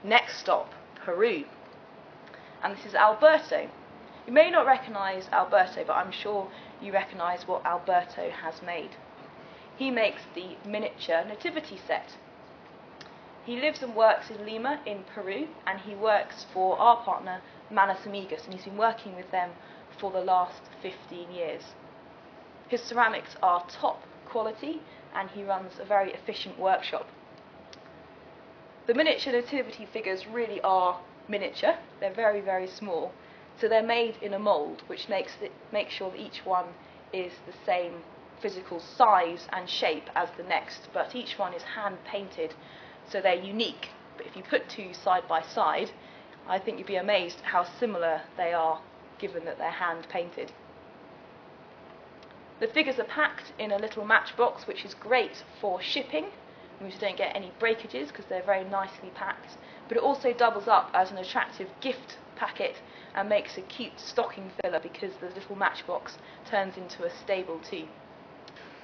Next stop, Peru. And this is Alberto. You may not recognise Alberto, but I'm sure you recognise what Alberto has made. He makes the miniature nativity set. He lives and works in Lima in Peru, and he works for our partner Manos Amigas, and he's been working with them for the last 15 years. His ceramics are top quality, and he runs a very efficient workshop. The miniature nativity figures really are miniature. They're very, very small, so they're made in a mould, which makes sure that each one is the same physical size and shape as the next, but each one is hand painted, so they're unique. But if you put two side by side, I think you'd be amazed how similar they are, given that they're hand painted. The figures are packed in a little matchbox, which is great for shipping. We just don't get any breakages because they're very nicely packed, but it also doubles up as an attractive gift packet and makes a cute stocking filler because the little matchbox turns into a stable too.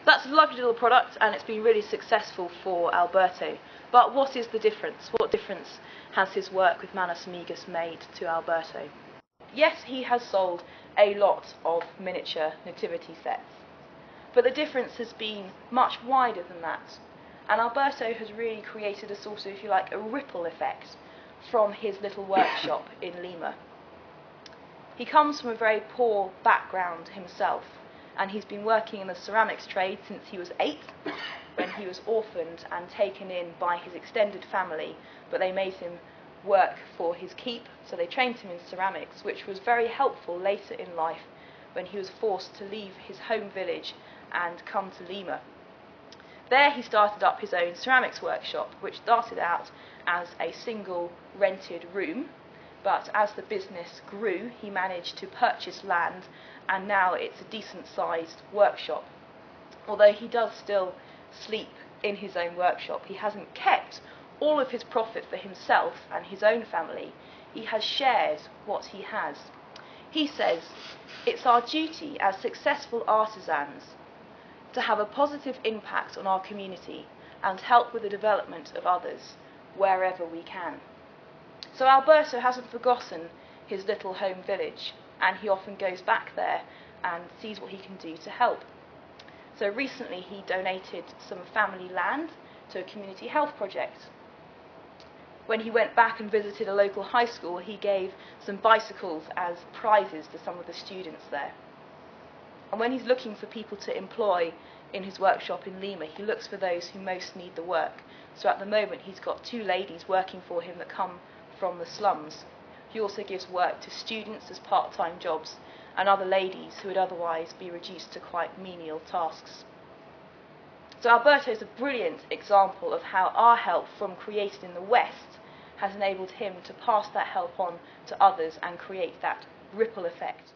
That's a lovely little product, and it's been really successful for Alberto. But what is the difference? What difference has his work with Manos Amigas made to Alberto? Yes, he has sold a lot of miniature nativity sets, but the difference has been much wider than that. And Alberto has really created a sort of, if you like, a ripple effect from his little workshop in Lima. He comes from a very poor background himself, and he's been working in the ceramics trade since he was 8, when he was orphaned and taken in by his extended family, but they made him work for his keep, so they trained him in ceramics, which was very helpful later in life when he was forced to leave his home village and come to Lima. There he started up his own ceramics workshop, which started out as a single rented room, but as the business grew, he managed to purchase land, and now it's a decent-sized workshop. Although he does still sleep in his own workshop, he hasn't kept all of his profit for himself and his own family. He has shared what he has. He says, "It's our duty as successful artisans to have a positive impact on our community and help with the development of others wherever we can." So Alberto hasn't forgotten his little home village, and he often goes back there and sees what he can do to help. So recently he donated some family land to a community health project. When he went back and visited a local high school, he gave some bicycles as prizes to some of the students there. And when he's looking for people to employ in his workshop in Lima, he looks for those who most need the work. So at the moment he's got 2 ladies working for him that come from the slums. He also gives work to students as part-time jobs and other ladies who would otherwise be reduced to quite menial tasks. So Alberto is a brilliant example of how our help from created in the West has enabled him to pass that help on to others and create that ripple effect.